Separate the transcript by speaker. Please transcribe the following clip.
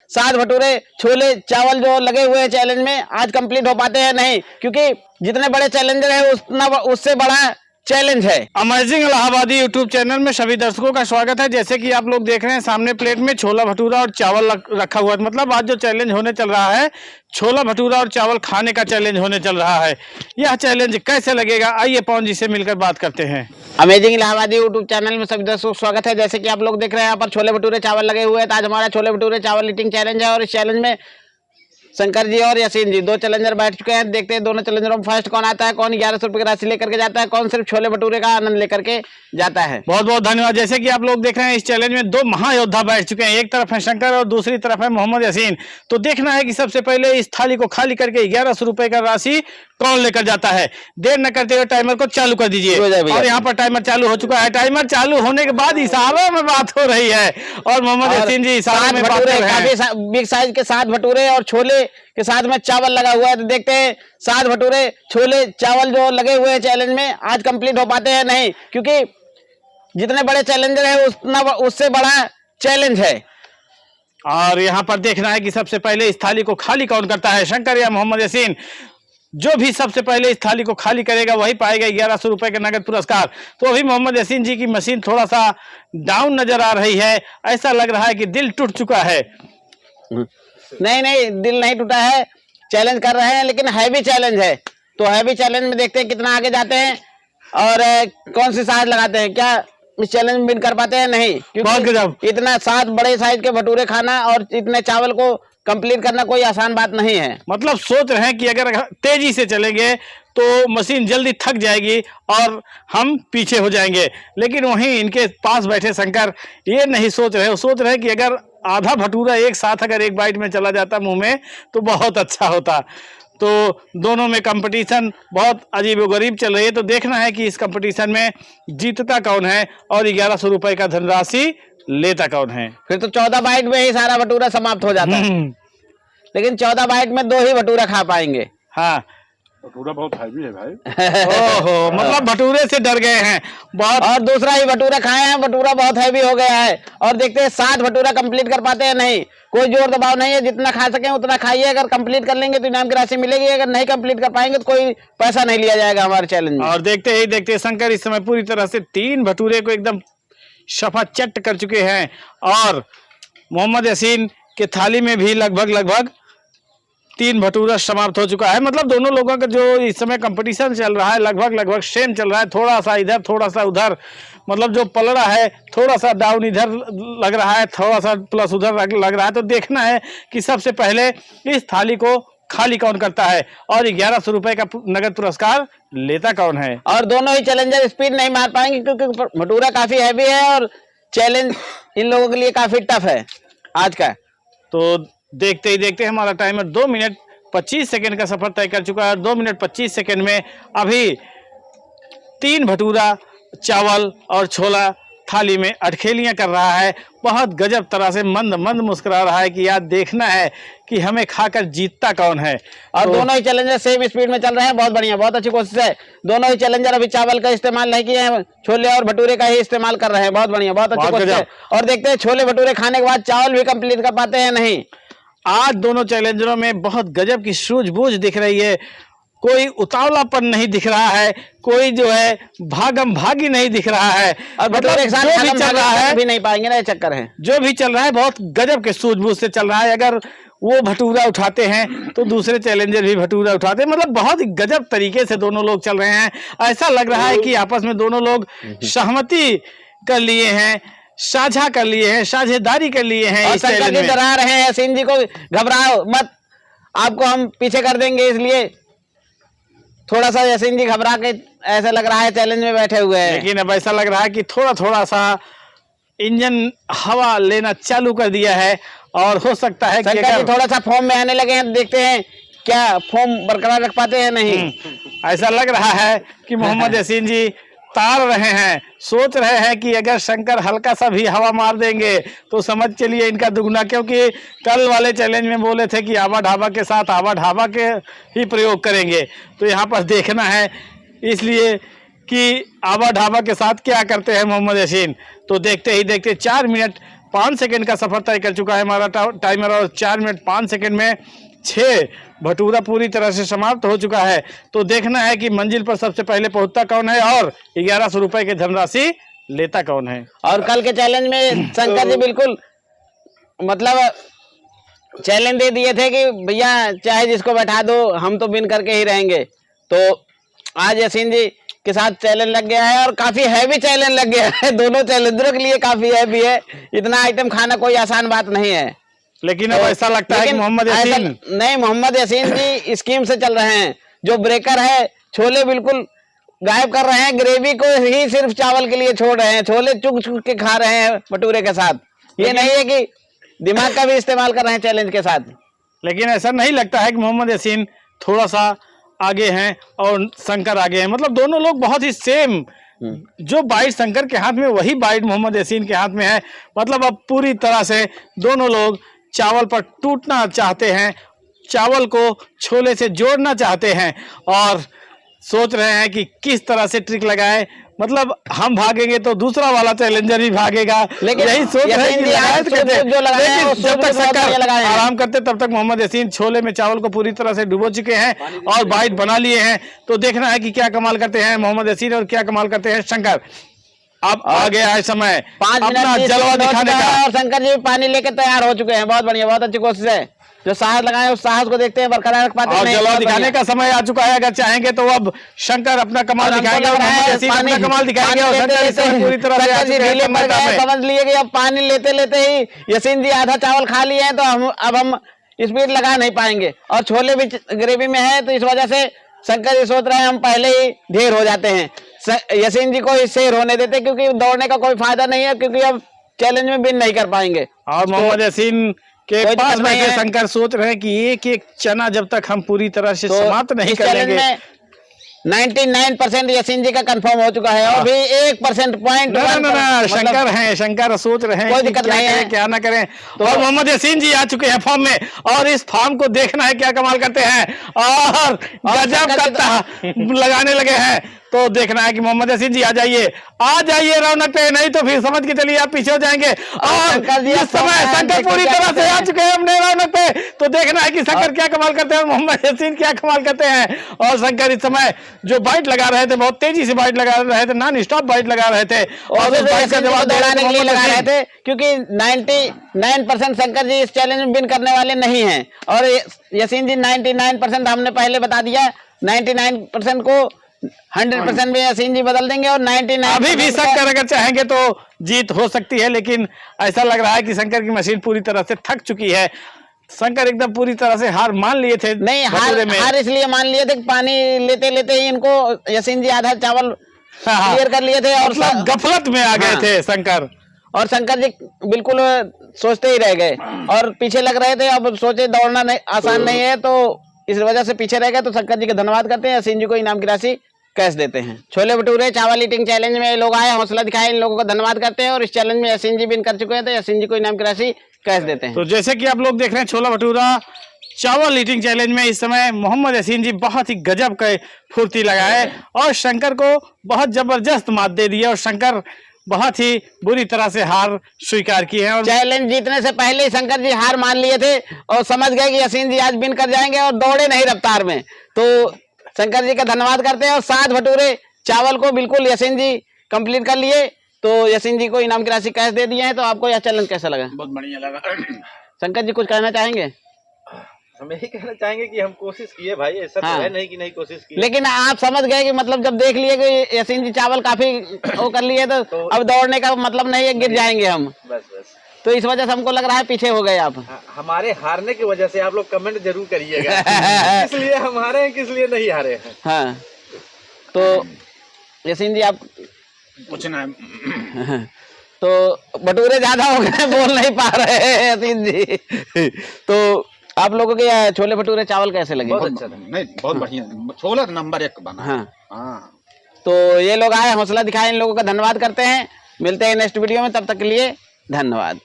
Speaker 1: सात भटूरे छोले चावल जो लगे हुए हैं चैलेंज में आज कंप्लीट हो पाते हैं नहीं, क्योंकि जितने बड़े चैलेंजर है उतना उससे बड़ा चैलेंज है।
Speaker 2: अमेजिंग इलाहाबादी यूट्यूब चैनल में सभी दर्शकों का स्वागत है। जैसे कि आप लोग देख रहे हैं सामने प्लेट में छोला भटूरा और चावल रखा हुआ है। मतलब आज जो चैलेंज होने चल रहा है छोला भटूरा और चावल खाने का चैलेंज होने चल रहा है। यह चैलेंज कैसे लगेगा, आइए पवन जी से मिलकर बात करते हैं।
Speaker 1: अमेजिंग इलाहाबादी यूट्यूब चैनल में सभी दर्शकों का स्वागत है। जैसे कि आप लोग देख रहे हैं यहाँ पर छोले भटूरे चावल लगे हुए हैं। तो आज हमारा छोले भटूरे चावल ईटिंग चैलेंज है और इस चैलेंज में शंकर जी और यासीन जी दो चैलेंजर बैठ चुके हैं। देखते हैं दोनों चैलेंजरों में फर्स्ट कौन आता है, कौन 1100 रुपये की राशि लेकर के जाता है, कौन सिर्फ छोले भटूरे का आनंद लेकर के जाता है।
Speaker 2: बहुत बहुत धन्यवाद। जैसे कि आप लोग देख रहे हैं इस चैलेंज में दो महायोद्धा बैठ चुके हैं। एक तरफ है शंकर और दूसरी तरफ है मोहम्मद यासीन। तो देखना है कि सबसे पहले इस थाली को खाली करके 1100 रुपये का राशि कौन लेकर जाता है। देर न करते हुए टाइमर को चालू कर दीजिए। और यहाँ पर टाइमर चालू हो चुका है। टाइमर चालू होने के बाद इशारों में बात हो रही है और मोहम्मद यासीन जी इशारों में बात कर रहे हैं।
Speaker 1: काफी बिग साइज के 7 भटूरे और छोले के साथ में चावल लगा हुआ है। तो देखते हैं 7 भटूरे छोले चावल जो लगे हुए हैं चैलेंज में आज कंप्लीट हो पाते हैं नहीं, क्योंकि जितने बड़े चैलेंजर है उतना उससे बड़ा चैलेंज है।
Speaker 2: और यहाँ पर देखना है कि सबसे पहले इस थाली को खाली कौन करता है, शंकर या मोहम्मद यासीन। जो भी सबसे पहले इस थाली को खाली करेगा वही पाएगा 1100 रुपए का नगद पुरस्कार। तो अभी मोहम्मद यासीन जी की मशीन थोड़ा सा डाउन नजर आ रही है। ऐसा लग रहा है कि दिल टूट चुका है।
Speaker 1: नहीं, दिल नहीं टूटा है। चैलेंज कर रहे हैं लेकिन हैवी चैलेंज है। तो हैवी चैलेंज में देखते हैं कितना आगे जाते हैं और कौन सी साइज लगाते हैं। क्या इस चैलेंज में विन कर पाते हैं? नहीं, क्योंकि इतना 7 बड़े साइज के भटूरे खाना और इतने चावल को कंप्लीट करना कोई आसान बात नहीं है।
Speaker 2: मतलब सोच रहे हैं कि अगर तेजी से चलेंगे तो मशीन जल्दी थक जाएगी और हम पीछे हो जाएंगे। लेकिन वहीं इनके पास बैठे शंकर ये नहीं सोच रहे। वो सोच रहे हैं कि अगर आधा भटूरा एक साथ अगर एक बाइट में चला जाता मुंह में तो बहुत अच्छा होता। तो दोनों में कंपटीशन बहुत अजीबोगरीब चल रही है। तो देखना है कि इस कंपटीशन में जीतता कौन है और 1100 रुपए का धनराशि लेता कौन है।
Speaker 1: फिर तो 14 बाइट में ही सारा भटूरा समाप्त हो जाता है। लेकिन 14 बाइट में 2 ही भटूरा खा पाएंगे।
Speaker 2: हाँ,
Speaker 3: भटूरा बहुत हैवी है भाई।
Speaker 2: ओहो, मतलब भटूरे से डर गए हैं बहुत।
Speaker 1: और दूसरा ही भटूरा खाए हैं, भटूरा बहुत हैवी हो गया है। और देखते हैं 7 भटूरा कंप्लीट कर पाते हैं नहीं। कोई जोर दबाव नहीं है, जितना खा सके उतना खाइए। अगर कंप्लीट कर लेंगे तो इनाम की राशि मिलेगी, अगर नहीं कंप्लीट कर पाएंगे तो कोई पैसा नहीं लिया जाएगा हमारे चैलेंज में।
Speaker 2: और देखते ही देखते शंकर इस समय पूरी तरह से 3 भटूरे को एकदम शफाचट कर चुके हैं और मोहम्मद यासीन के थाली में भी लगभग 3 भटूरा समाप्त हो चुका है। मतलब दोनों लोगों का जो इस समय कंपटीशन चल रहा है लगभग सेम चल रहा है। थोड़ा सा इधर थोड़ा सा उधर, मतलब जो पलड़ा है थोड़ा सा डाउन इधर लग रहा है, थोड़ा सा प्लस उधर लग रहा है। तो देखना है कि सबसे पहले इस थाली को खाली कौन करता है और 1100 रुपए का नगद पुरस्कार लेता कौन है।
Speaker 1: और दोनों ही चैलेंजर स्पीड नहीं मार पाएंगे क्योंकि भटूरा काफी हैवी है और चैलेंज इन लोगों के लिए काफी टफ है आज का।
Speaker 2: तो देखते ही देखते हमारा टाइमर 2 मिनट 25 सेकंड का सफर तय कर चुका है। 2 मिनट 25 सेकंड में अभी 3 भटूरा चावल और छोला थाली में अटखेलियां कर रहा है। बहुत गजब तरह से मंद मुस्कुरा रहा है कि यार देखना है कि हमें खाकर जीतता कौन है।
Speaker 1: और तो दोनों ही चैलेंजर सेम स्पीड में चल रहे हैं। बहुत बढ़िया, बहुत अच्छी कोशिश है। दोनों ही चैलेंजर अभी चावल का इस्तेमाल नहीं किए हैं, छोले और भटूरे का ही इस्तेमाल कर रहे हैं। बहुत बढ़िया, बहुत अच्छी कोशिश है। और देखते हैं छोले भटूरे खाने के बाद चावल भी कंप्लीट कर पाते हैं नहीं।
Speaker 2: आज दोनों चैलेंजरों में बहुत गजब की सूझबूझ दिख रही है। कोई उतावलापन नहीं दिख रहा है, कोई जो है भागम भागी नहीं दिख रहा है।
Speaker 1: और मतलब एक साथ
Speaker 2: जो भी चल रहा है
Speaker 1: भी नहीं पाएंगे ना, ये चक्कर है।
Speaker 2: जो भी चल रहा है बहुत गजब के सूझबूझ से चल रहा है। अगर वो भटूरा उठाते हैं तो दूसरे चैलेंजर भी भटूरा उठाते हैं। मतलब बहुत गजब तरीके से दोनों लोग चल रहे हैं। ऐसा लग रहा है कि आपस में दोनों लोग सहमति कर लिए हैं, साझा कर लिए हैं, साझेदारी कर लिए हैं।
Speaker 1: इस चैलेंज में डरा रहे हैं यासीन जी को, घबराओ मत, आपको हम पीछे कर देंगे। इसलिए थोड़ा सा यासीन जी घबरा के ऐसा लग रहा है चैलेंज में बैठे हुए हैं।
Speaker 2: लेकिन अब ऐसा लग रहा है कि थोड़ा सा इंजन हवा लेना चालू कर दिया है और हो सकता है कि अगर
Speaker 1: थोड़ा सा फॉर्म में आने लगे हैं। देखते हैं क्या फॉर्म बरकरार रख पाते हैं नहीं।
Speaker 2: ऐसा लग रहा है कि मोहम्मद यासीन जी तार रहे हैं, सोच रहे हैं कि अगर शंकर हल्का सा भी हवा मार देंगे तो समझ चलिए इनका दुगना। क्योंकि कल वाले चैलेंज में बोले थे कि आवा ढाबा के साथ आवा ढाबा के ही प्रयोग करेंगे। तो यहाँ पर देखना है इसलिए कि आवा ढाबा के साथ क्या करते हैं मोहम्मद यासीन। तो देखते ही देखते 4 मिनट 5 सेकंड का सफर तय कर चुका है हमारा टाइमर, और 4 मिनट 5 सेकंड में 6 भटूरा पूरी तरह से समाप्त हो चुका है। तो देखना है कि मंजिल पर सबसे पहले पहुंचता कौन है और 1100 रुपए की धनराशि लेता कौन है।
Speaker 1: और कल के चैलेंज में शंकर जी बिल्कुल मतलब चैलेंज दे दिए थे कि भैया चाहे जिसको बैठा दो हम तो विन करके ही रहेंगे। तो आज यासीन जी के साथ चैलेंज लग गया है और काफी हैवी चैलेंज लग गया है। दोनों चैलेंजरों के लिए काफी हैवी है, इतना आइटम खाना कोई आसान बात नहीं है।
Speaker 2: लेकिन अब ऐसा लगता है कि मोहम्मद यासीन
Speaker 1: नहीं, मोहम्मद यासीन जी स्कीम से चल रहे हैं। जो ब्रेकर है छोले बिल्कुल गायब कर रहे हैं, ग्रेवी को ही सिर्फ चावल के लिए छोड़ रहे हैं, छोले चुग चुग के खा रहे हैं भटूरे के साथ। ये नहीं है कि दिमाग का भी इस्तेमाल कर रहे हैं चैलेंज के साथ।
Speaker 2: लेकिन ऐसा नहीं लगता है कि मोहम्मद यासीन थोड़ा सा आगे हैं और शंकर आगे हैं, मतलब दोनों लोग बहुत ही सेम। जो बाइट शंकर के हाथ में वही बाइट मोहम्मद यासीन के हाथ में है। मतलब अब पूरी तरह से दोनों लोग चावल पर टूटना चाहते हैं, चावल को छोले से जोड़ना चाहते हैं और सोच रहे हैं कि किस तरह से ट्रिक लगाए। मतलब हम भागेंगे तो दूसरा वाला चैलेंजर भी भागेगा,
Speaker 1: लेकिन
Speaker 2: यही सोच रहे हैं कि
Speaker 1: लेकिन
Speaker 2: जब तक शंकर आराम करते तब तक मोहम्मद यासीन छोले में चावल को पूरी तरह से डुबो चुके हैं और बाइट बना लिए हैं। तो देखना है कि क्या कमाल करते हैं मोहम्मद यासीन और क्या कमाल करते हैं शंकर। अब आ गया है समय
Speaker 1: 5
Speaker 2: अपना जलवा दिखाने का।
Speaker 1: और शंकर जी पानी लेके तैयार हो चुके हैं। बहुत बढ़िया, बहुत अच्छी कोशिश है। जो साहस लगाए उस साहस को देखते हैं बरकरार रख पाते हैं।
Speaker 2: और जलवा दिखाने का समय आ चुका है। अगर चाहेंगे तो अब शंकर अपना कमाल दिखाएंगे और मोहम्मद यासीन अपना कमाल दिखाएंगे और शंकर इस समय पूरी तरह से आ चुके हैं मैदान में।
Speaker 1: समझ लिए कि अब पानी लेते लेते ही यासीन जी आधा चावल खा लिए हैं, तो हम स्पीड लगा नहीं पाएंगे और छोले भी ग्रेवी में है। तो इस वजह से शंकर जी सोच रहे हैं हम पहले ही ढेर हो जाते हैं। यासीन जी को इससे होने देते क्योंकि दौड़ने का कोई फायदा नहीं है, क्योंकि अब चैलेंज में विन नहीं कर पाएंगे।
Speaker 2: और मोहम्मद यासीन के पास बैठे शंकर सोच रहे हैं कि एक एक चना जब तक हम पूरी तरह से समाप्त नहीं कर लेंगे।
Speaker 1: 99% यासीन जी का कंफर्म हो चुका है और भी 1% पॉइंट
Speaker 2: शंकर हैं, शंकर सोच रहे हैं
Speaker 1: कोई दिक्कत नहीं है,
Speaker 2: क्या ना करें। तो और मोहम्मद यासीन जी आ चुके हैं फॉर्म में और इस फॉर्म को देखना है क्या कमाल करते हैं और गजब करता लगाने लगे हैं। तो देखना है कि मोहम्मद यासीन जी आ जाइए रौनक पे, नहीं तो फिर समझ के चलिए आप पीछे हो जाएंगे। और इस समय शंकर पूरी तरह से आ चुके हैं अपने रौनक पे। तो देखना है कि शंकर क्या कमाल करते हैं और मोहम्मद यासीन क्या कमाल करते हैं। और शंकर इस समय जो बाइट लगा रहे थे, बहुत तेजी से बाइट लगा रहे थे, नॉन स्टॉप बाइट लगा रहे थे और उस बाइट का जवाब
Speaker 1: दौड़ाने के लिए लगा रहे थे, क्योंकि 99% शंकर जी इस चैलेंज में विन करने वाले नहीं हैं और यासीन जी 99% हमने पहले बता दिया। 99% को 100% में यासीन जी बदल देंगे और 99
Speaker 2: अभी भी शंकर अगर चाहेंगे तो जीत हो सकती है। लेकिन ऐसा लग रहा है कि शंकर की मशीन पूरी तरह से थक चुकी है। शंकर एकदम पूरी तरह से हार मान लिए थे।
Speaker 1: नहीं, हार इसलिए मान लिए थे कि पानी लेते लेते ही इनको यासीन जी आधा चावल क्लियर कर लिए थे और
Speaker 2: मतलब गफलत में आ गए थे शंकर।
Speaker 1: और शंकर जी बिल्कुल सोचते ही रह गए और पीछे लग रहे थे। अब सोचे दौड़ना नहीं आसान नहीं है, तो इस वजह से पीछे रह गए। तो शंकर जी का धन्यवाद करते हैं, यासीन जी को इनाम की राशि कैश देते हैं। छोले भटूरे चावल ईटिंग चैलेंज में लोग आए, हौसला दिखाए, इन लोगों का धन्यवाद करते हैं और इस चैलेंज में यासीन जी विन कर चुके हैं, तो यासीन जी को इनाम की राशि कैश देते हैं।
Speaker 2: तो जैसे कि आप लोग देख रहे हैं छोला भटूरा चावल ईटिंग चैलेंज में इस समय मोहम्मद यासीन जी बहुत ही गजब के फुर्ती लगाए और शंकर को बहुत जबरदस्त मात दे दी है और शंकर बहुत ही बुरी तरह से हार स्वीकार की है। और
Speaker 1: चैलेंज जीतने से पहले ही शंकर जी हार मान लिए थे और समझ गए कि यासीन जी आज विन कर जाएंगे और दौड़े नहीं रफ्तार में। तो शंकर जी का धन्यवाद करते हैं और 7 भटूरे चावल को बिल्कुल यासीन जी कंप्लीट कर लिए, तो यासीन जी को इनाम की राशि कैश दे दिए हैं। तो आपको यह चैलेंज कैसा लगा?
Speaker 3: बहुत बढ़िया लगा।
Speaker 1: शंकर जी कुछ कहना चाहेंगे?
Speaker 4: हम यही कहना चाहेंगे कि हम कोशिश किए भाई, ऐसा तो है नहीं कि नहीं कोशिश की।
Speaker 1: लेकिन आप समझ गए कि मतलब जब देख लिए कि यासीन जी चावल काफी वो कर लिए तो अब दौड़ने का मतलब नहीं है, गिर जाएंगे हम।
Speaker 4: बस
Speaker 1: तो इस वजह से हमको लग रहा है पीछे हो गए आप।
Speaker 4: हमारे हारने की वजह से आप लोग कमेंट जरूर करिएगा किस लिए हम हारे हैं, किस लिए नहीं हारे हैं।
Speaker 1: हाँ, तो यासीन जी आप
Speaker 3: कुछ ना
Speaker 1: तो भटूरे ज्यादा हो गए, बोल नहीं पा रहे हैं यासीन जी। तो आप लोगों के छोले भटूरे चावल कैसे लगे?
Speaker 3: बहुत अच्छा नहीं, बहुत बढ़िया छोला नंबर 1 बना।
Speaker 1: हाँ, तो ये लोग आए, हौसला दिखाए, इन लोगों का धन्यवाद करते हैं। मिलते हैं नेक्स्ट वीडियो में, तब तक के लिए धन्यवाद।